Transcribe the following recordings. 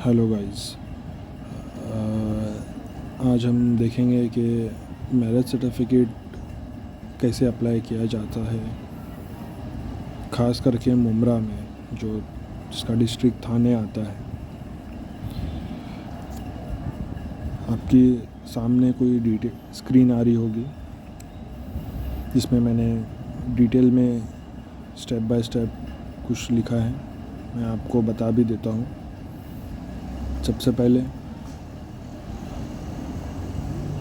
Hello guys. आज हम देखेंगे कि मैरिज सर्टिफिकेट कैसे अप्लाई किया जाता है, ख़ास करके मुमरा में जो जिसका डिस्ट्रिक्ट थाने आता है। आपके सामने कोई डिटेल स्क्रीन आ रही होगी जिसमें मैंने डिटेल में स्टेप बाय स्टेप कुछ लिखा है। मैं आपको बता भी देता हूँ। सबसे पहले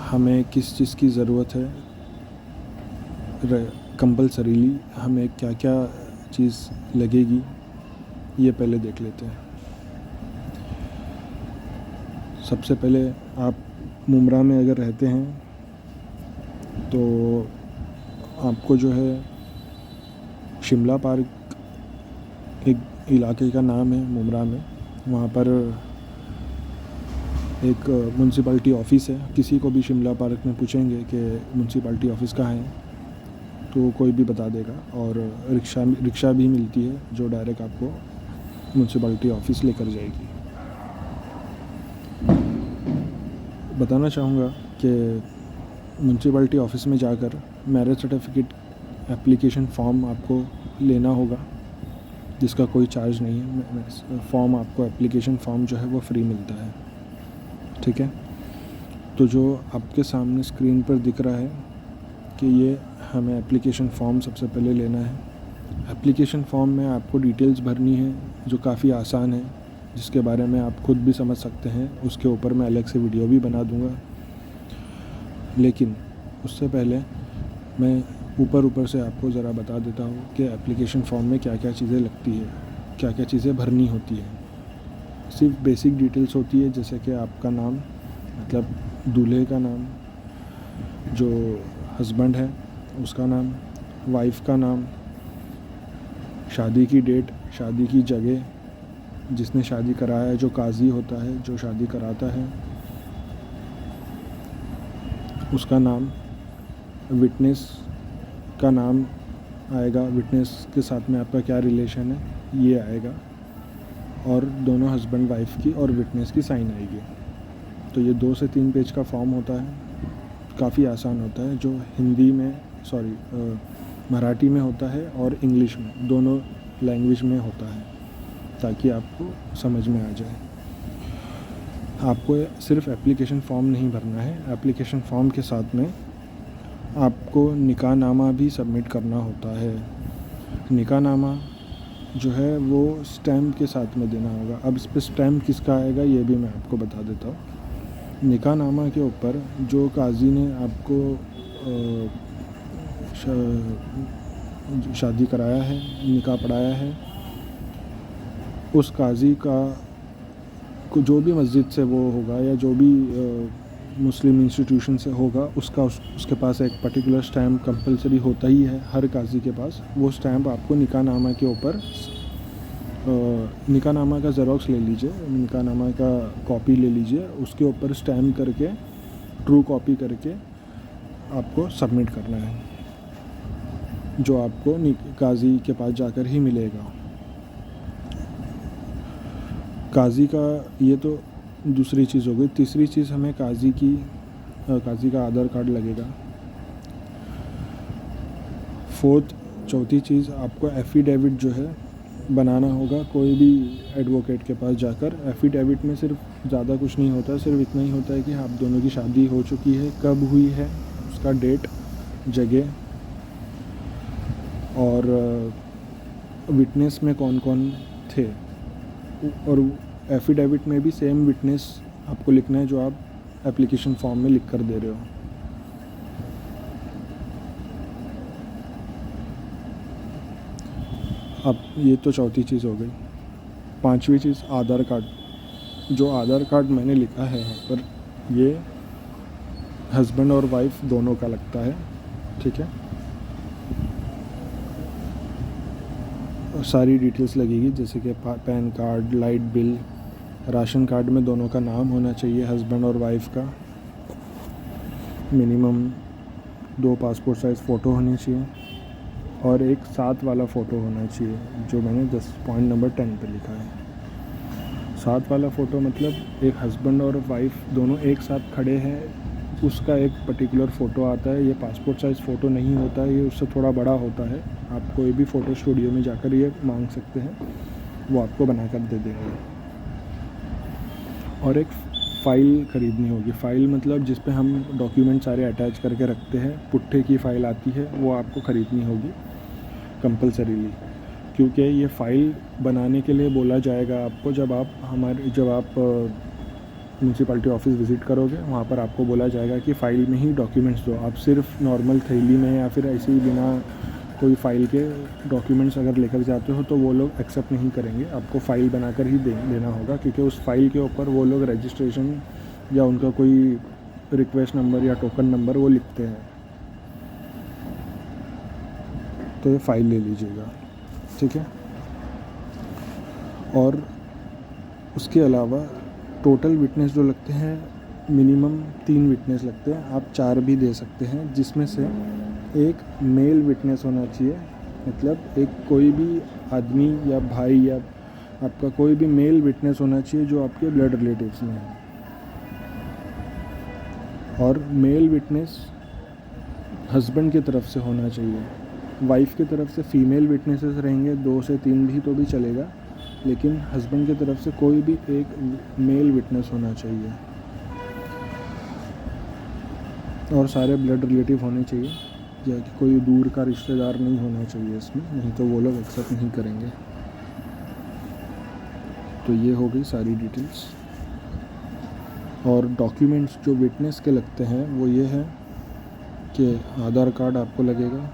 हमें किस चीज़ की ज़रूरत है, कंपल्सरीली हमें क्या क्या चीज़ लगेगी ये पहले देख लेते हैं। सबसे पहले आप मुमरा में अगर रहते हैं तो आपको जो है शिमला पार्क एक इलाके का नाम है मुमरा में। वहाँ पर एक म्यूनसिपैलिटी ऑफ़िस है। किसी को भी शिमला पार्क में पूछेंगे कि म्यूनसिपैलिटी ऑफ़िस कहाँ है तो कोई भी बता देगा। और रिक्शा भी मिलती है जो डायरेक्ट आपको म्यूनसिपैलिटी ऑफ़िस लेकर जाएगी। बताना चाहूँगा कि म्यूनसिपैलिटी ऑफ़िस में जाकर मैरिज सर्टिफिकेट एप्लीकेशन फ़ॉर्म आपको लेना होगा, जिसका कोई चार्ज नहीं है। फॉर्म आपको एप्लीकेशन फ़ॉर्म जो है वो फ्री मिलता है, ठीक है। तो जो आपके सामने स्क्रीन पर दिख रहा है कि ये हमें एप्लीकेशन फ़ॉर्म सबसे पहले लेना है। एप्लीकेशन फ़ॉर्म में आपको डिटेल्स भरनी है जो काफ़ी आसान है, जिसके बारे में आप खुद भी समझ सकते हैं। उसके ऊपर मैं अलग से वीडियो भी बना दूँगा। लेकिन उससे पहले मैं ऊपर से आपको ज़रा बता देता हूँ कि एप्लीकेशन फ़ॉर्म में क्या क्या चीज़ें लगती है, क्या क्या चीज़ें भरनी होती है। सिर्फ बेसिक डिटेल्स होती है, जैसे कि आपका नाम, मतलब दूल्हे का नाम, जो हस्बैंड है उसका नाम, वाइफ का नाम, शादी की डेट, शादी की जगह, जिसने शादी कराया है, जो काजी होता है जो शादी कराता है उसका नाम, विटनेस का नाम आएगा, विटनेस के साथ में आपका क्या रिलेशन है ये आएगा, और दोनों हस्बैंड वाइफ की और विटनेस की साइन आएगी। तो ये 2 से 3 पेज का फॉर्म होता है, काफ़ी आसान होता है, जो हिंदी में मराठी में होता है और इंग्लिश में, दोनों लैंग्वेज में होता है, ताकि आपको समझ में आ जाए। आपको सिर्फ एप्लीकेशन फ़ॉर्म नहीं भरना है, एप्लीकेशन फ़ॉर्म के साथ में आपको निकाहनामा भी सबमिट करना होता है। निकाहनामा जो है वो स्टैम्प के साथ में देना होगा। अब इस पर स्टैम्प किसका आएगा ये भी मैं आपको बता देता हूँ। निकाहनामा के ऊपर जो काजी ने आपको शादी कराया है, निकाह पढ़ाया है, उस काजी का जो भी मस्जिद से वो होगा या जो भी मुस्लिम इंस्टीट्यूशन से होगा, उसके पास एक पर्टिकुलर स्टैम्प कंपलसरी होता ही है हर काजी के पास। वो स्टैम्प आपको निकाहनामा के ऊपर, निकाहनामा का ज़ेरॉक्स ले लीजिए, निकाहनामा का कॉपी ले लीजिए, उसके ऊपर स्टैम्प करके ट्रू कॉपी करके आपको सबमिट करना है, जो आपको काजी के पास जाकर ही मिलेगा। काजी का ये तो दूसरी चीज़ हो गई। तीसरी चीज़, हमें काजी का आधार कार्ड लगेगा। चौथी चीज़, आपको एफ़िडेविट जो है बनाना होगा, कोई भी एडवोकेट के पास जाकर। एफ़िडेविट में सिर्फ ज़्यादा कुछ नहीं होता, सिर्फ इतना ही होता है कि आप दोनों की शादी हो चुकी है, कब हुई है, उसका डेट, जगह, और विटनेस में कौन कौन थे। और एफ़िडेविट में भी सेम विटनेस आपको लिखना है जो आप एप्लीकेशन फॉर्म में लिख कर दे रहे हो। अब ये तो चौथी चीज़ हो गई। 5वीं चीज़, आधार कार्ड। जो आधार कार्ड मैंने लिखा है यहाँ पर, ये हस्बैंड और वाइफ दोनों का लगता है, ठीक है। सारी डिटेल्स लगेगी, जैसे कि pan card, light bill, ration card में दोनों का नाम होना चाहिए, हस्बैंड और वाइफ का। मिनिमम 2 पासपोर्ट साइज़ फ़ोटो होनी चाहिए और एक साथ वाला फ़ोटो होना चाहिए, जो मैंने 10 पॉइंट नंबर 10 पे लिखा है। साथ वाला फ़ोटो मतलब एक हस्बैंड और वाइफ दोनों एक साथ खड़े हैं, उसका एक पर्टिकुलर फ़ोटो आता है। ये पासपोर्ट साइज़ फ़ोटो नहीं होता है, ये उससे थोड़ा बड़ा होता है। आप कोई भी फ़ोटो स्टूडियो में जाकर ये मांग सकते हैं, वो आपको बना कर दे देंगे। और एक फ़ाइल ख़रीदनी होगी। फ़ाइल मतलब जिस पे हम डॉक्यूमेंट सारे अटैच करके रखते हैं, पुट्ठे की फ़ाइल आती है, वो आपको ख़रीदनी होगी कंपल्सरीली, क्योंकि ये फ़ाइल बनाने के लिए बोला जाएगा आपको जब आप म्यूनसिपैलिटी ऑफिस विज़िट करोगे। वहाँ पर आपको बोला जाएगा कि फ़ाइल में ही डॉक्यूमेंट्स दो। आप सिर्फ नॉर्मल थैली में या फिर ऐसे ही बिना कोई फ़ाइल के डॉक्यूमेंट्स अगर लेकर जाते हो तो वो लोग एक्सेप्ट नहीं करेंगे। आपको फ़ाइल बनाकर ही देना होगा, क्योंकि उस फ़ाइल के ऊपर वो लोग रजिस्ट्रेशन या उनका कोई रिक्वेस्ट नंबर या टोकन नंबर वो लिखते हैं। तो ये फ़ाइल ले लीजिएगा, ठीक है। और उसके अलावा टोटल विटनेस जो लगते हैं, मिनिमम 3 विटनेस लगते हैं। आप 4 भी दे सकते हैं, जिसमें से एक मेल विटनेस होना चाहिए। मतलब एक कोई भी आदमी या भाई या आपका कोई भी मेल विटनेस होना चाहिए जो आपके ब्लड रिलेटिव्स में है। और मेल विटनेस हस्बैंड की तरफ से होना चाहिए। वाइफ की तरफ से फ़ीमेल विटनेसेस रहेंगे, 2 से 3 भी तो भी चलेगा, लेकिन हस्बैंड की तरफ से कोई भी एक मेल विटनेस होना चाहिए। और सारे ब्लड रिलेटिव होने चाहिए, या कि कोई दूर का रिश्तेदार नहीं होना चाहिए इसमें, नहीं तो वो लोग एक्सेप्ट नहीं करेंगे। तो ये हो गई सारी डिटेल्स। और डॉक्यूमेंट्स जो विटनेस के लगते हैं वो ये है कि आधार कार्ड आपको लगेगा,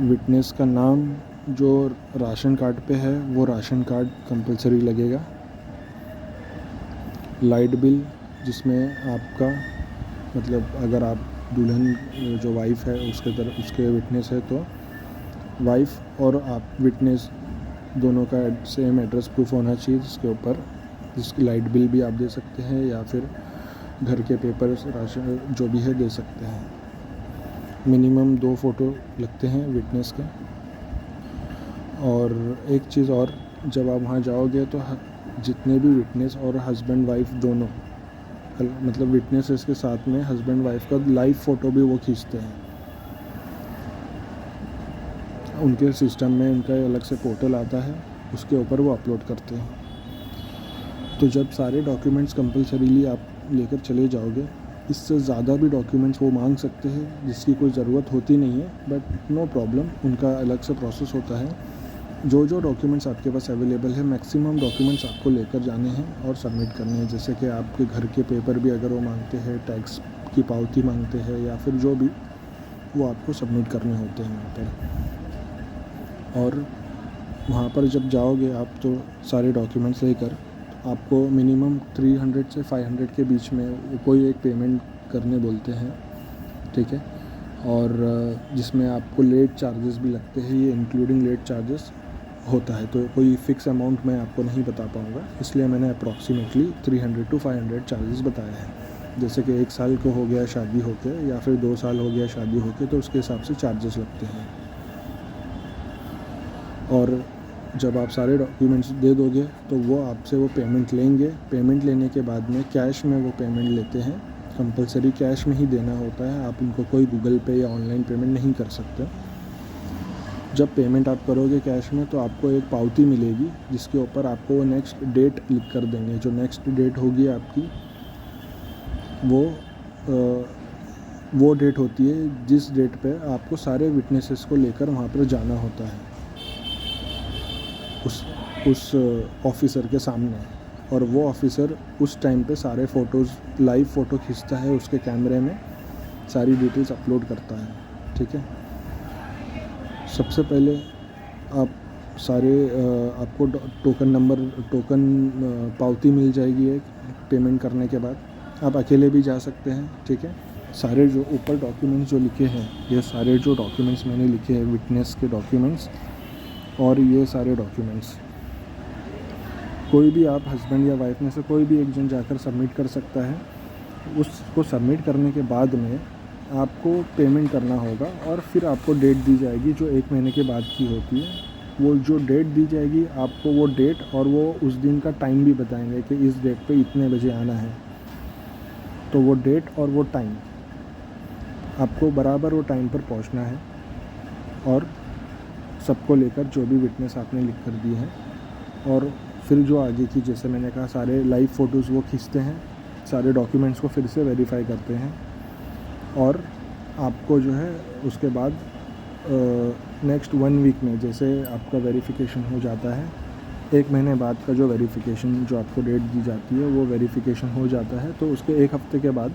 विटनेस का नाम जो राशन कार्ड पे है वो राशन कार्ड कंपलसरी लगेगा, लाइट बिल जिसमें आपका मतलब अगर आप दुल्हन जो वाइफ है उसके विटनेस है तो वाइफ और आप विटनेस दोनों का सेम एड्रेस प्रूफ होना चाहिए, जिसकी लाइट बिल भी आप दे सकते हैं या फिर घर के पेपर्स राशन जो भी है दे सकते हैं। मिनिमम 2 फ़ोटो लगते हैं विटनेस के। और एक चीज़ और, जब आप वहाँ जाओगे तो जितने भी विटनेस और हस्बैंड वाइफ दोनों मतलब विटनेसेस के साथ में हस्बैंड वाइफ का लाइव फ़ोटो भी वो खींचते हैं। उनके सिस्टम में उनका अलग से पोर्टल आता है, उसके ऊपर वो अपलोड करते हैं। तो जब सारे डॉक्यूमेंट्स कंपलसरीली आप लेकर चले जाओगे, इससे ज़्यादा भी डॉक्यूमेंट्स वो मांग सकते हैं जिसकी कोई ज़रूरत होती नहीं है, बट नो प्रॉब्लम, उनका अलग से प्रोसेस होता है। जो डॉक्यूमेंट्स आपके पास अवेलेबल है, मैक्सिमम डॉक्यूमेंट्स आपको लेकर जाने हैं और सबमिट करने हैं। जैसे कि आपके घर के पेपर भी अगर वो मांगते हैं, टैक्स की पावती मांगते हैं या फिर जो भी, वो आपको सबमिट करने होते हैं वहाँ पर। और वहाँ पर जब जाओगे आप तो सारे डॉक्यूमेंट्स लेकर आपको मिनिमम 300 से 500 के बीच में कोई एक पेमेंट करने बोलते हैं, ठीक है। और जिसमें आपको लेट चार्जेस भी लगते हैं, ये इंक्लूडिंग लेट चार्जेस होता है। तो कोई फ़िक्स अमाउंट मैं आपको नहीं बता पाऊँगा, इसलिए मैंने अप्रॉक्सीमेटली 300 to 500 चार्जेस बताया है। जैसे कि 1 साल को हो गया शादी होके या फिर 2 साल हो गया शादी होके, तो उसके हिसाब से चार्जेस लगते हैं। और जब आप सारे डॉक्यूमेंट्स दे दोगे तो वो आपसे वो पेमेंट लेंगे। पेमेंट लेने के बाद में कैश में वो पेमेंट लेते हैं, कंपलसरी कैश में ही देना होता है। आप उनको कोई गूगल पे या ऑनलाइन पेमेंट नहीं कर सकते। जब पेमेंट आप करोगे कैश में तो आपको एक पावती मिलेगी जिसके ऊपर आपको वो नेक्स्ट डेट लिख कर देंगे। जो नेक्स्ट डेट होगी आपकी वो डेट होती है जिस डेट पे आपको सारे विटनेसेस को लेकर वहाँ पर जाना होता है उस ऑफिसर के सामने। और वो ऑफिसर उस टाइम पे सारे फ़ोटोज़ लाइव फ़ोटो खींचता है, उसके कैमरे में सारी डिटेल्स अपलोड करता है, ठीक है। सबसे पहले आप सारे आपको टोकन पावती मिल जाएगी एक पेमेंट करने के बाद। आप अकेले भी जा सकते हैं, ठीक है। सारे जो ऊपर डॉक्यूमेंट्स जो लिखे हैं, ये सारे जो डॉक्यूमेंट्स मैंने लिखे हैं विटनेस के डॉक्यूमेंट्स और ये सारे डॉक्यूमेंट्स कोई भी आप हस्बैंड या वाइफ में से कोई भी एक जन जाकर सबमिट कर सकता है। उसको सबमिट करने के बाद में आपको पेमेंट करना होगा और फिर आपको डेट दी जाएगी जो 1 महीने के बाद की होती है। वो जो डेट दी जाएगी आपको, वो डेट और वो उस दिन का टाइम भी बताएंगे कि इस डेट पे इतने बजे आना है। तो वो डेट और वो टाइम आपको बराबर वो टाइम पर पहुंचना है, और सबको लेकर जो भी विटनेस आपने लिख कर दी है। और फिर जो आगे की, जैसे मैंने कहा, सारे लाइव फ़ोटोज़ वो खींचते हैं, सारे डॉक्यूमेंट्स को फिर से वेरीफाई करते हैं, और आपको जो है उसके बाद नेक्स्ट 1 वीक में जैसे आपका वेरिफिकेशन हो जाता है, 1 महीने बाद का जो वेरिफिकेशन, जो आपको डेट दी जाती है, वो वेरिफिकेशन हो जाता है। तो उसके 1 हफ़्ते के बाद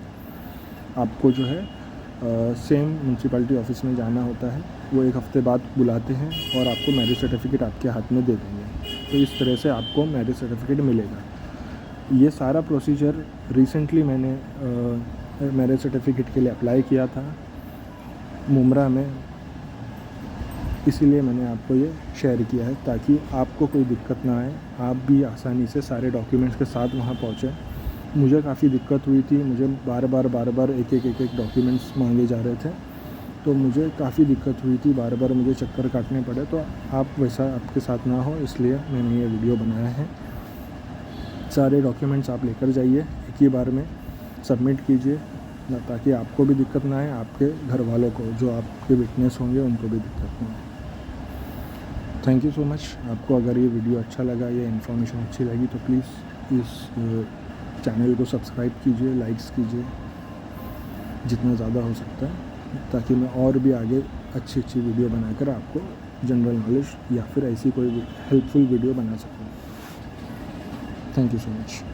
आपको जो है सेम म्यूनसिपैलिटी ऑफिस में जाना होता है। वो 1 हफ़्ते बाद बुलाते हैं और आपको मैरिज सर्टिफिकेट आपके हाथ में दे देंगे। तो इस तरह से आपको मैरिज सर्टिफिकेट मिलेगा। ये सारा प्रोसीजर रिसेंटली मैंने मैरिज सर्टिफिकेट के लिए अप्लाई किया था मुमरा में, इसीलिए मैंने आपको ये शेयर किया है ताकि आपको कोई दिक्कत ना आए, आप भी आसानी से सारे डॉक्यूमेंट्स के साथ वहाँ पहुँचें। मुझे काफ़ी दिक्कत हुई थी, मुझे बार बार एक डॉक्यूमेंट्स मांगे जा रहे थे, तो मुझे काफ़ी दिक्कत हुई थी, बार बार मुझे चक्कर काटने पड़े। तो आप वैसा आपके साथ ना हो, इसलिए मैंने ये वीडियो बनाया है। सारे डॉक्यूमेंट्स आप लेकर जाइए, एक ही बार में सबमिट कीजिए, ताकि आपको भी दिक्कत ना आए, आपके घर वालों को, जो आपके विटनेस होंगे, उनको भी दिक्कत ना आए। Thank you so much. आपको अगर ये वीडियो अच्छा लगा, ये इन्फॉर्मेशन अच्छी लगी, तो प्लीज़ इस चैनल को सब्सक्राइब कीजिए, लाइक्स कीजिए जितना ज़्यादा हो सकता है, ताकि मैं और भी आगे अच्छी वीडियो बनाकर आपको जनरल नॉलेज या फिर ऐसी कोई हेल्पफुल वीडियो बना सकूँ। Thank you so much.